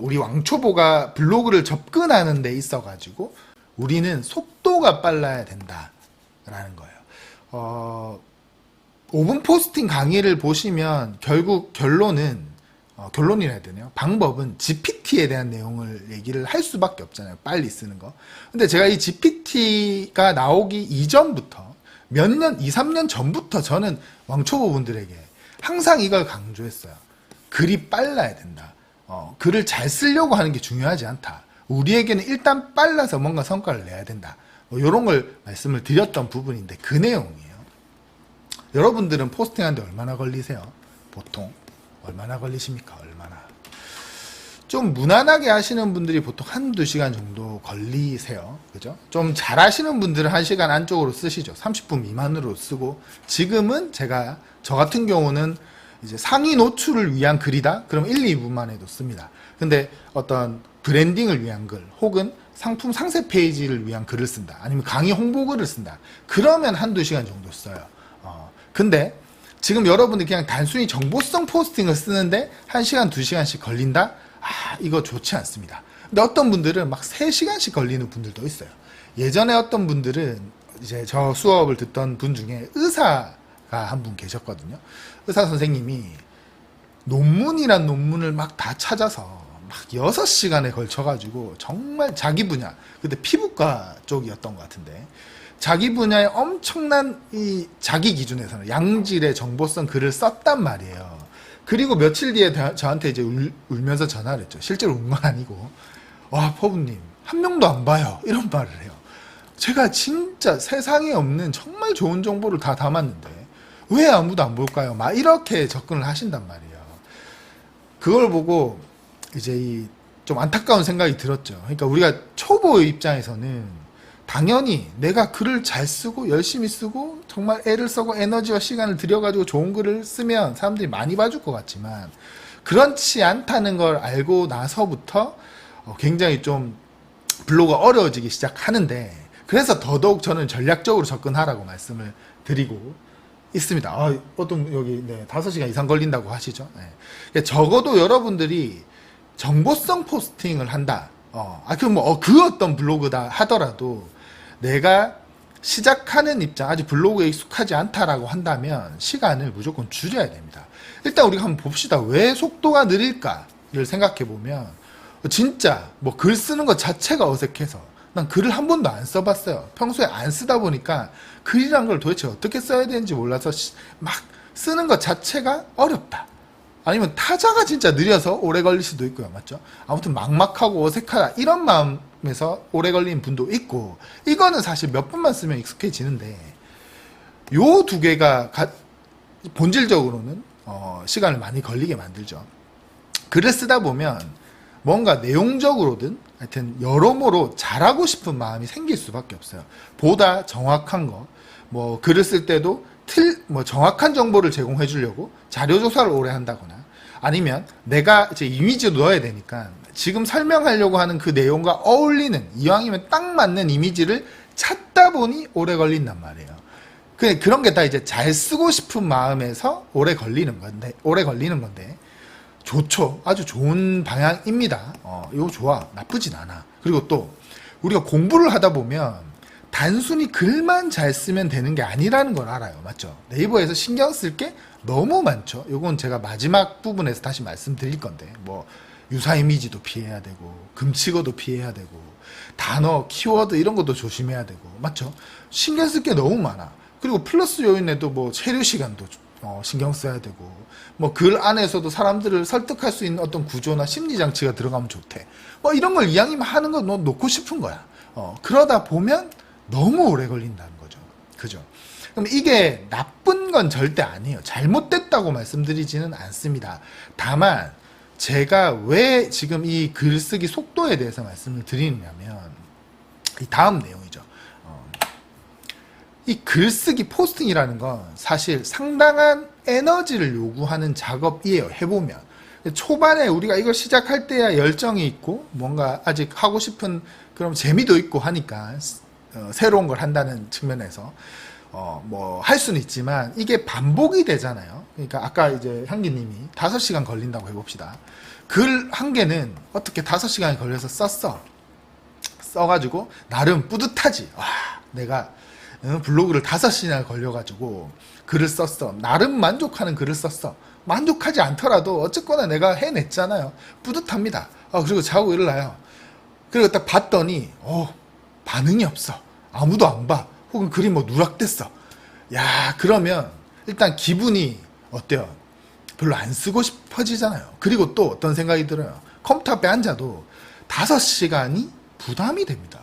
우리 왕초보가 블로그를 접근하는 데 있어가지고 우리는 속도가 빨라야 된다라는 거예요. 5분 포스팅 강의를 보시면 결국 결론이라 해야 되나요? 방법은 GPT에 대한 내용을 얘기를 할 수밖에 없잖아요. 빨리 쓰는 거. 근데 제가 이 GPT가 나오기 이전부터 몇 년, 2, 3년 전부터 저는 왕초보분들에게 항상 이걸 강조했어요. 글이 빨라야 된다. 글을 잘 쓰려고 하는 게 중요하지 않다. 우리에게는 일단 빨라서 뭔가 성과를 내야 된다. 이런 걸 말씀을 드렸던 부분인데 그 내용이에요. 여러분들은 포스팅하는데 얼마나 걸리세요? 보통 얼마나 걸리십니까? 얼마나? 좀 무난하게 하시는 분들이 보통 한두 시간 정도 걸리세요. 그죠? 좀 잘하시는 분들은 1시간 안쪽으로 쓰시죠. 30분 미만으로 쓰고, 지금은 저 같은 경우는 이제 상위 노출을 위한 글이다? 그럼 1, 2분만 해도 씁니다. 근데 어떤 브랜딩을 위한 글, 혹은 상품 상세 페이지를 위한 글을 쓴다. 아니면 강의 홍보 글을 쓴다. 그러면 한두 시간 정도 써요. 근데 지금 여러분들이 그냥 단순히 정보성 포스팅을 쓰는데 1시간, 2시간씩 걸린다? 이거 좋지 않습니다. 근데 어떤 분들은 막 3시간씩 걸리는 분들도 있어요. 예전에 어떤 분들은 이제 저 수업을 듣던 분 중에 의사가 한 분 계셨거든요. 의사 선생님이 논문이란 논문을 막 다 찾아서 막 6시간에 걸쳐가지고 정말 자기 분야, 그때 피부과 쪽이었던 것 같은데, 자기 분야에 엄청난 이 자기 기준에서는 양질의 정보성 글을 썼단 말이에요. 그리고 며칠 뒤에 저한테 이제 울면서 전화를 했죠. 실제로 운 건 아니고, 와, 퍼부님, 한 명도 안 봐요. 이런 말을 해요. 제가 진짜 세상에 없는 정말 좋은 정보를 다 담았는데, 왜 아무도 안 볼까요? 막 이렇게 접근을 하신단 말이에요. 그걸 보고, 이제 좀 안타까운 생각이 들었죠. 그러니까 우리가 초보의 입장에서는 당연히 내가 글을 잘 쓰고 열심히 쓰고 정말 애를 쓰고 에너지와 시간을 들여가지고 좋은 글을 쓰면 사람들이 많이 봐줄 것 같지만, 그렇지 않다는 걸 알고 나서부터 굉장히 좀 블로그가 어려워지기 시작하는데, 그래서 더더욱 저는 전략적으로 접근하라고 말씀을 드리고 있습니다. 어떤 여기 5시간 이상 걸린다고 하시죠. 네. 적어도 여러분들이 정보성 포스팅을 한다. 그럼 그 어떤 블로그다 하더라도 내가 시작하는 입장, 아직 블로그에 익숙하지 않다라고 한다면 시간을 무조건 줄여야 됩니다. 일단 우리가 한번 봅시다. 왜 속도가 느릴까를 생각해 보면, 진짜 글 쓰는 것 자체가 어색해서 난 글을 한 번도 안 써봤어요. 평소에 안 쓰다 보니까 글이란 걸 도대체 어떻게 써야 되는지 몰라서 막 쓰는 것 자체가 어렵다. 아니면 타자가 진짜 느려서 오래 걸릴 수도 있고요. 맞죠? 아무튼 막막하고 어색하다, 이런 마음에서 오래 걸리는 분도 있고, 이거는 사실 몇 분만 쓰면 익숙해지는데, 요 두 개가 본질적으로는 시간을 많이 걸리게 만들죠. 글을 쓰다 보면 뭔가 내용적으로든 하여튼 여러모로 잘하고 싶은 마음이 생길 수밖에 없어요. 보다 정확한 거, 글을 쓸 때도 정확한 정보를 제공해 주려고 자료 조사를 오래 한다거나, 아니면 내가 이제 이미지도 넣어야 되니까 지금 설명하려고 하는 그 내용과 어울리는, 이왕이면 딱 맞는 이미지를 찾다 보니 오래 걸린단 말이에요. 그런 게 다 이제 잘 쓰고 싶은 마음에서 오래 걸리는 건데 좋죠. 아주 좋은 방향입니다. 이거 좋아. 나쁘진 않아. 그리고 또 우리가 공부를 하다 보면 단순히 글만 잘 쓰면 되는 게 아니라는 걸 알아요. 맞죠? 네이버에서 신경 쓸 게 너무 많죠. 이건 제가 마지막 부분에서 다시 말씀드릴 건데, 유사 이미지도 피해야 되고, 금치어도 피해야 되고, 단어, 키워드 이런 것도 조심해야 되고, 맞죠? 신경 쓸 게 너무 많아. 그리고 플러스 요인에도 체류 시간도 신경 써야 되고, 글 안에서도 사람들을 설득할 수 있는 어떤 구조나 심리 장치가 들어가면 좋대. 이런 걸 이왕이면 하는 거 놓고 싶은 거야. 그러다 보면 너무 오래 걸린다는 거죠. 그죠? 그럼 이게 나쁜 건 절대 아니에요. 잘못됐다고 말씀드리지는 않습니다. 다만 제가 왜 지금 이 글쓰기 속도에 대해서 말씀을 드리냐면, 이 다음 내용이죠. 이 글쓰기 포스팅이라는 건 사실 상당한 에너지를 요구하는 작업이에요. 해보면 초반에 우리가 이걸 시작할 때야 열정이 있고 뭔가 아직 하고 싶은 그런 재미도 있고 하니까 새로운 걸 한다는 측면에서 할 수는 있지만, 이게 반복이 되잖아요. 그러니까 아까 이제 향기님이 5시간 걸린다고 해봅시다. 글 한 개는 어떻게 5시간이 걸려서 써가지고 나름 뿌듯하지. 와, 내가 블로그를 5시간이 걸려가지고 글을 썼어. 나름 만족하는 글을 썼어. 만족하지 않더라도 어쨌거나 내가 해냈잖아요. 뿌듯합니다. 그리고 자고 일어나요. 그리고 딱 봤더니 반응이 없어. 아무도 안 봐. 혹은 글이 뭐 누락됐어. 야, 그러면 일단 기분이 어때요? 별로 안 쓰고 싶어지잖아요. 그리고 또 어떤 생각이 들어요. 컴퓨터 앞에 앉아도 5시간이 부담이 됩니다.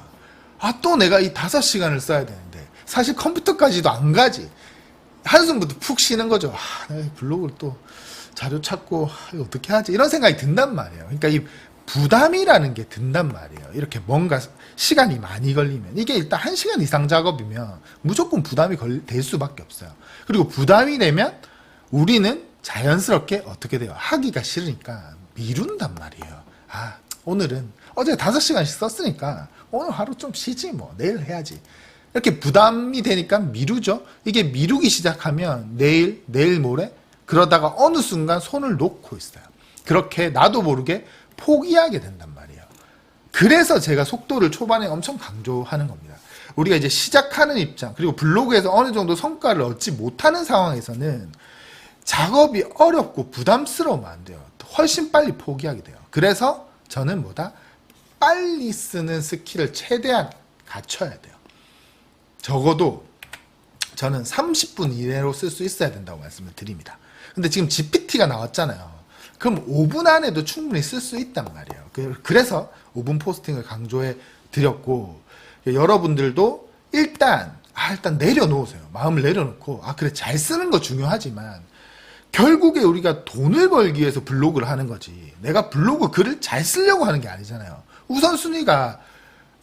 또 내가 이 5시간을 써야 되는데 사실 컴퓨터까지도 안 가지. 한숨부터 푹 쉬는 거죠. 내가 블로그를 또 자료 찾고 이거 어떻게 하지? 이런 생각이 든단 말이에요. 그러니까 이 부담이라는 게 든단 말이에요. 이렇게 뭔가 시간이 많이 걸리면. 이게 일단 1시간 이상 작업이면 무조건 부담이 될 수밖에 없어요. 그리고 부담이 되면 우리는 자연스럽게 어떻게 돼요? 하기가 싫으니까 미룬단 말이에요. 오늘은 어제 5시간씩 썼으니까 오늘 하루 좀 쉬지 뭐. 내일 해야지. 이렇게 부담이 되니까 미루죠. 이게 미루기 시작하면 내일 모레 그러다가 어느 순간 손을 놓고 있어요. 그렇게 나도 모르게 포기하게 된단 말이에요. 그래서 제가 속도를 초반에 엄청 강조하는 겁니다. 우리가 이제 시작하는 입장, 그리고 블로그에서 어느 정도 성과를 얻지 못하는 상황에서는 작업이 어렵고 부담스러우면 안 돼요. 훨씬 빨리 포기하게 돼요. 그래서 저는 빨리 쓰는 스킬을 최대한 갖춰야 돼요. 적어도 저는 30분 이내로 쓸 수 있어야 된다고 말씀을 드립니다. 근데 지금 GPT가 나왔잖아요. 그럼 5분 안에도 충분히 쓸 수 있단 말이에요. 그래서 5분 포스팅을 강조해 드렸고, 여러분들도 일단 내려놓으세요. 마음을 내려놓고, 그래, 잘 쓰는 거 중요하지만 결국에 우리가 돈을 벌기 위해서 블로그를 하는 거지. 내가 블로그 글을 잘 쓰려고 하는 게 아니잖아요. 우선순위가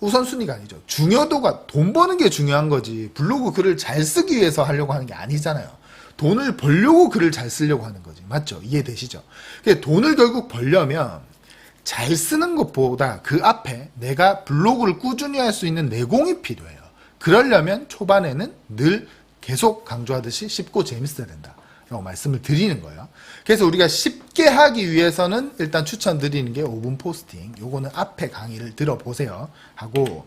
아니죠. 중요도가 돈 버는 게 중요한 거지. 블로그 글을 잘 쓰기 위해서 하려고 하는 게 아니잖아요. 돈을 벌려고 글을 잘 쓰려고 하는 거지. 맞죠? 이해되시죠? 돈을 결국 벌려면 잘 쓰는 것보다 그 앞에 내가 블로그를 꾸준히 할 수 있는 내공이 필요해요. 그러려면 초반에는 늘 계속 강조하듯이 쉽고 재밌어야 된다 라고 말씀을 드리는 거예요. 그래서 우리가 쉽게 하기 위해서는 일단 추천드리는 게 5분 포스팅. 요거는 앞에 강의를 들어보세요 하고,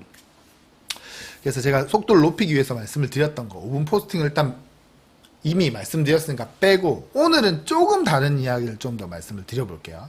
그래서 제가 속도를 높이기 위해서 말씀을 드렸던 거 5분 포스팅을 일단 이미 말씀드렸으니까 빼고, 오늘은 조금 다른 이야기를 좀 더 말씀을 드려볼게요.